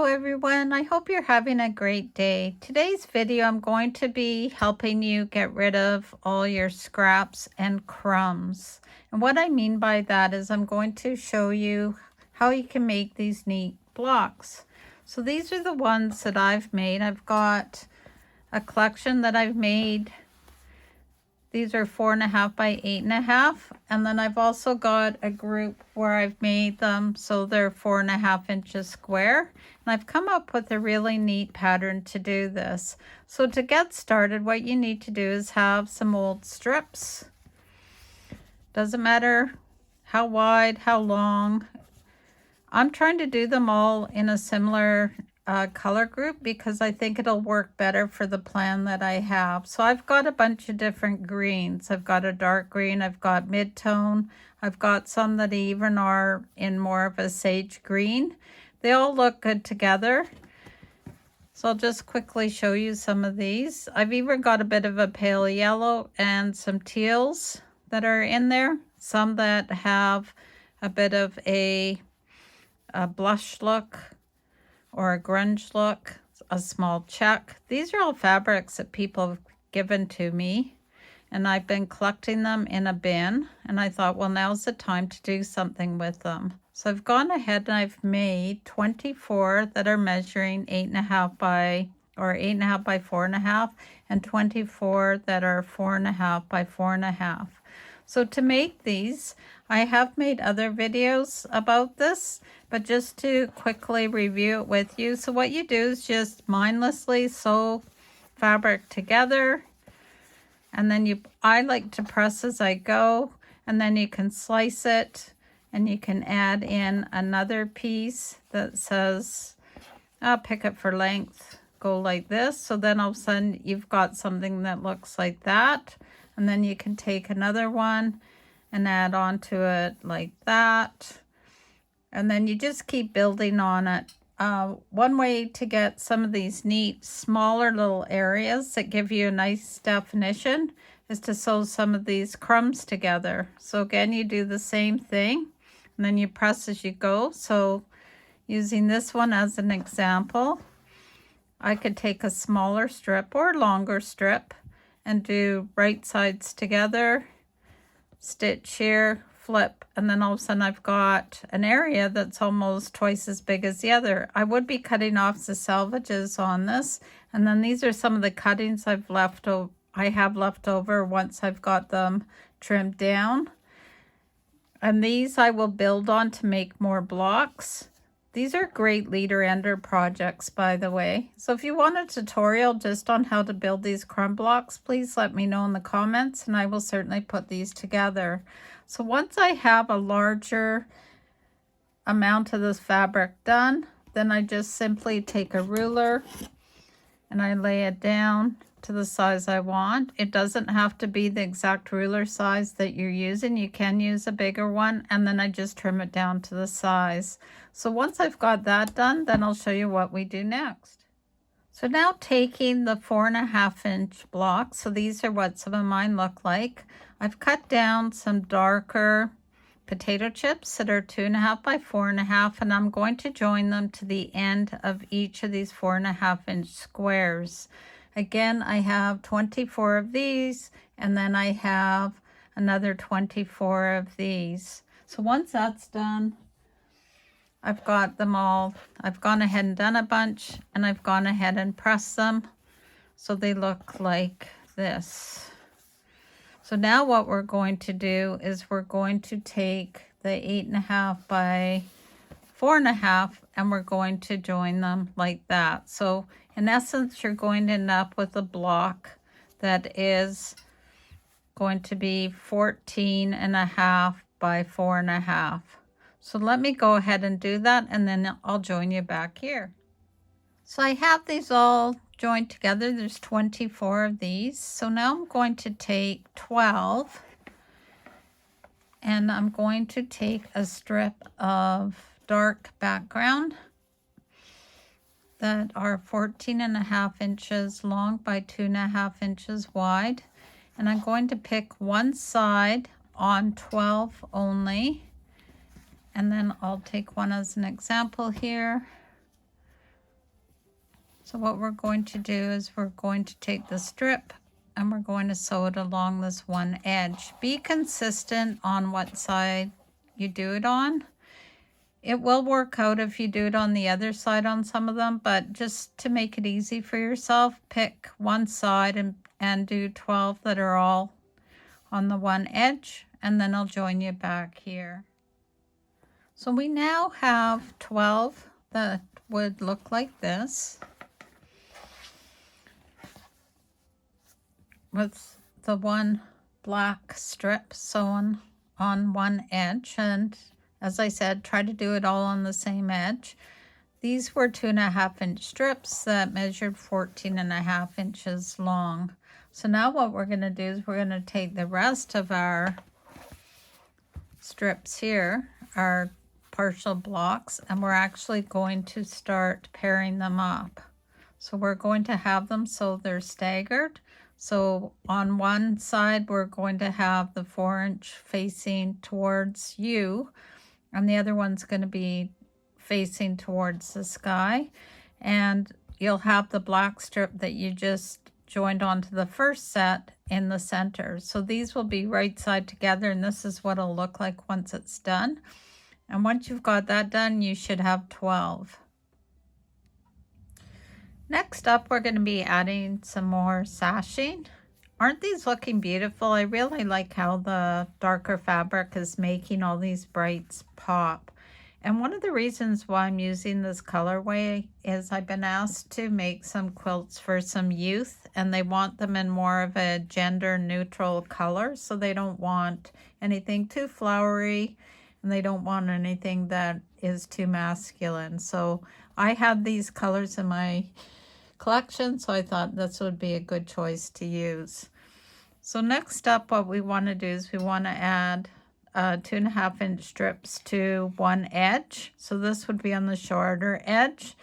everyone, I hope you're having a great day. Today's video I'm going to be helping you get rid of all your scraps and crumbs. And what I mean by that is I'm going to show you how you can make these neat blocks. So these are the ones that I've made. I've got a collection that I've made. These are 4.5 by 8.5, and then I've also got a group where I've made them so they're 4.5 inches square, and I've come up with a really neat pattern to do this. So to get started, what you need to do is have some old strips. Doesn't matter how wide, how long. I'm trying to do them all in a similar color group because I think it'll work better for the plan that I have. So I've got a bunch of different greens. I've got a dark green, I've got mid-tone, I've got some that even are in more of a sage green. They all look good together. So I'll just quickly show you some of these. I've even got a bit of a pale yellow and some teals that are in there. Some that have a bit of a blush look or a grunge look, a small check. These are all fabrics that people have given to me, and I've been collecting them in a bin, and I thought, well, now's the time to do something with them. So I've gone ahead and I've made 24 that are measuring 8.5 by 8.5 by 4.5, and 24 that are 4.5 by 4.5. So to make these, I have made other videos about this, but just to quickly review it with you. So what you do is just mindlessly sew fabric together, and then I like to press as I go, and then you can slice it, and you can add in another piece that says, I'll pick it for length, go like this. So then all of a sudden you've got something that looks like that. And then you can take another one and add on to it like that. And then you just keep building on it. One way to get some of these neat, smaller little areas that give you a nice definition is to sew some of these crumbs together. So again, you do the same thing, and then you press as you go. So using this one as an example, I could take a smaller strip or longer strip and do right sides together, stitch here, flip, and then all of a sudden I've got an area that's almost twice as big as the other. I would be cutting off the selvages on this, and then these are some of the cuttings I have left over once I've got them trimmed down. And these I will build on to make more blocks. These are great leader ender projects, by the way. So if you want a tutorial just on how to build these crumb blocks, please let me know in the comments, and I will certainly put these together. So once I have a larger amount of this fabric done, then I just simply take a ruler and I lay it down to the size I want. It doesn't have to be the exact ruler size that you're using. You can use a bigger one, and then I just trim it down to the size. So once I've got that done, then I'll show you what we do next. So now taking the 4.5 inch blocks, so these are what some of mine look like. I've cut down some darker potato chips that are 2.5 by 4.5, and I'm going to join them to the end of each of these 4.5 inch squares. Again, I have 24 of these, and then I have another 24 of these. So once that's done, I've got them all. I've gone ahead and done a bunch, and I've gone ahead and pressed them so they look like this. So now what we're going to do is we're going to take the 8.5 by 4.5, and we're going to join them like that. So in essence, you're going to end up with a block that is going to be 14.5 by 4.5. So let me go ahead and do that, and then I'll join you back here. So I have these all joined together. There's 24 of these. So now I'm going to take 12, and I'm going to take a strip of dark background that are 14.5 inches long by 2.5 inches wide, and I'm going to pick one side on 12 only, and then I'll take one as an example here, So what we're going to do is we're going to take the strip and we're going to sew it along this one edge. Be consistent on what side you do it on. It will work out if you do it on the other side on some of them, but just to make it easy for yourself, pick one side and do 12 that are all on the one edge, and then I'll join you back here. So we now have 12 that would look like this, with the one black strip sewn on one edge. And as I said, try to do it all on the same edge. These were 2.5-inch strips that measured 14.5 inches long. So now what we're going to do is we're going to take the rest of our strips here, our partial blocks, and we're actually going to start pairing them up. So we're going to have them so they're staggered. So on one side, we're going to have the 4-inch facing towards you, and the other one's going to be facing towards the sky. And you'll have the black strip that you just joined onto the first set in the center. So these will be right side together, and this is what it'll look like once it's done. And once you've got that done, you should have 12. Next up, we're going to be adding some more sashing. Aren't these looking beautiful? I really like how the darker fabric is making all these brights pop. And one of the reasons why I'm using this colorway is I've been asked to make some quilts for some youth, and they want them in more of a gender neutral color. So they don't want anything too flowery, and they don't want anything that is too masculine. So I had these colors in my collection, so I thought this would be a good choice to use. So next up, what we want to do is we want to add 2.5-inch strips to one edge. So this would be on the shorter edge.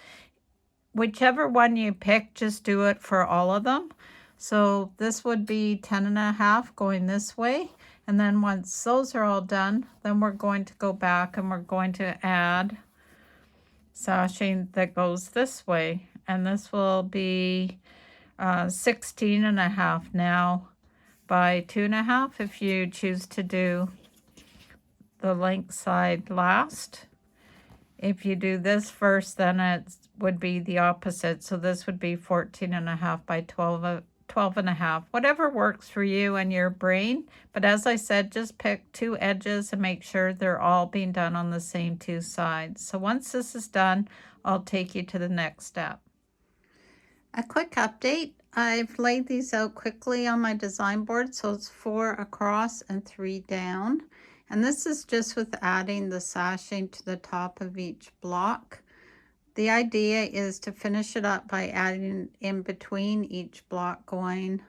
Whichever one you pick, just do it for all of them. So this would be 10.5 going this way. And then once those are all done, then we're going to go back and we're going to add sashing that goes this way. And this will be 16.5 now by 2.5 if you choose to do the length side last. If you do this first, then it would be the opposite. So this would be 14.5 by 12.5. Whatever works for you and your brain. But as I said, just pick two edges and make sure they're all being done on the same two sides. So once this is done, I'll take you to the next step. A quick update. I've laid these out quickly on my design board. So it's 4 across and 3 down. And this is just with adding the sashing to the top of each block. The idea is to finish it up by adding in between each block going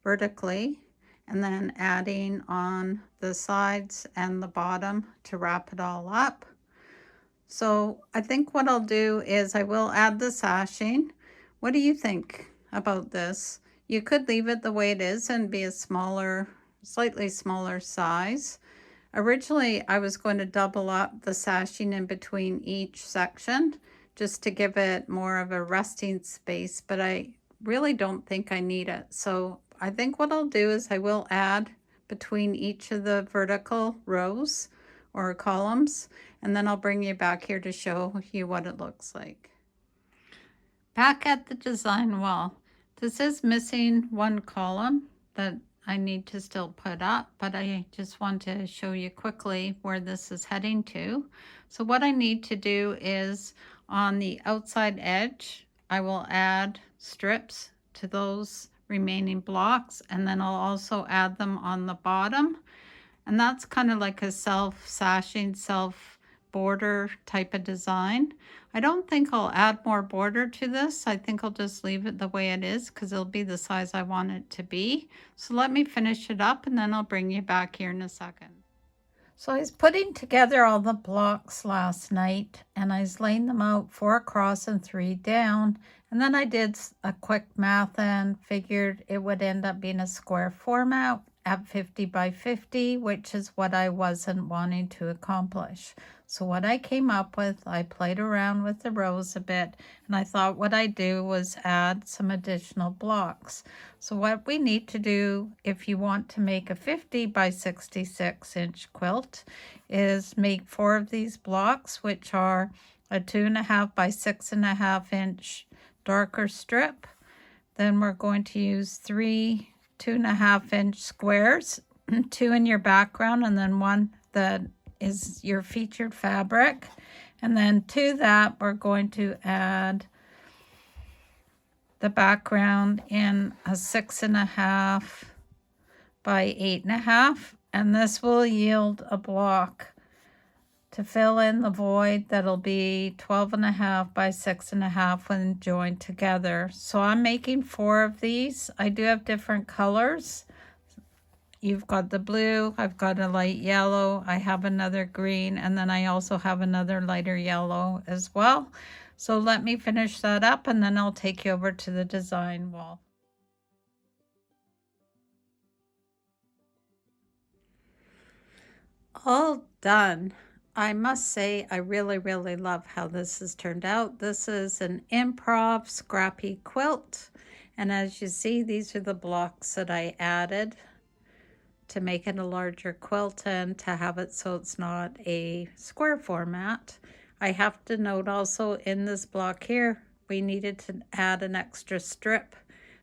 vertically, and then adding on the sides and the bottom to wrap it all up. So I think what I'll do is I will add the sashing. What do you think about this? You could leave it the way it is and be a smaller, slightly smaller size. Originally, I was going to double up the sashing in between each section just to give it more of a resting space, but I really don't think I need it. So I think what I'll do is I will add between each of the vertical rows or columns, and then I'll bring you back here to show you what it looks like. Back at the design wall, this is missing one column that I need to still put up, but I just want to show you quickly where this is heading to. So what I need to do is on the outside edge, I will add strips to those remaining blocks, and then I'll also add them on the bottom. And that's kind of like a self-sashing, self-border type of design. I don't think I'll add more border to this. I think I'll just leave it the way it is because it'll be the size I want it to be. So let me finish it up and then I'll bring you back here in a second. So I was putting together all the blocks last night and I was laying them out 4 across and 3 down. And then I did a quick math and figured it would end up being a square format at 50 by 50, which is what I wasn't wanting to accomplish. So what I came up with, I played around with the rows a bit, and I thought what I'd do was add some additional blocks. So what we need to do if you want to make a 50 by 66 inch quilt is make 4 of these blocks, which are a 2.5 by 6.5 inch darker strip. Then we're going to use 3 2.5 inch squares, 2 in your background, and then 1 that is your featured fabric. And then to that, we're going to add the background in a 6.5 by 8.5, and this will yield a block to fill in the void that'll be 12.5 by 6.5 when joined together. So I'm making 4 of these. I do have different colors. You've got the blue, I've got a light yellow, I have another green, and then I also have another lighter yellow as well. So let me finish that up, and then I'll take you over to the design wall. All done. I must say I really love how this has turned out. This is an improv Scrappy quilt, and as you see, these are the blocks that I added to make it a larger quilt and to have it so it's not a square format. I have to note also in this block here, we needed to add an extra strip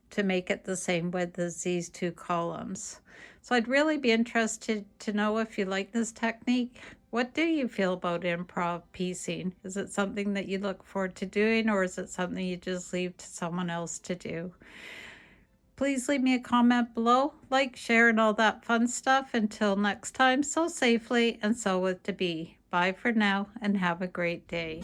to make it the same width as these 2 columns. So I'd really be interested to know if you like this technique. What do you feel about improv piecing? Is it something that you look forward to doing, or is it something you just leave to someone else to do? Please leave me a comment below, like, share, and all that fun stuff. Until next time, sew safely and sew with Debee. Bye for now and have a great day.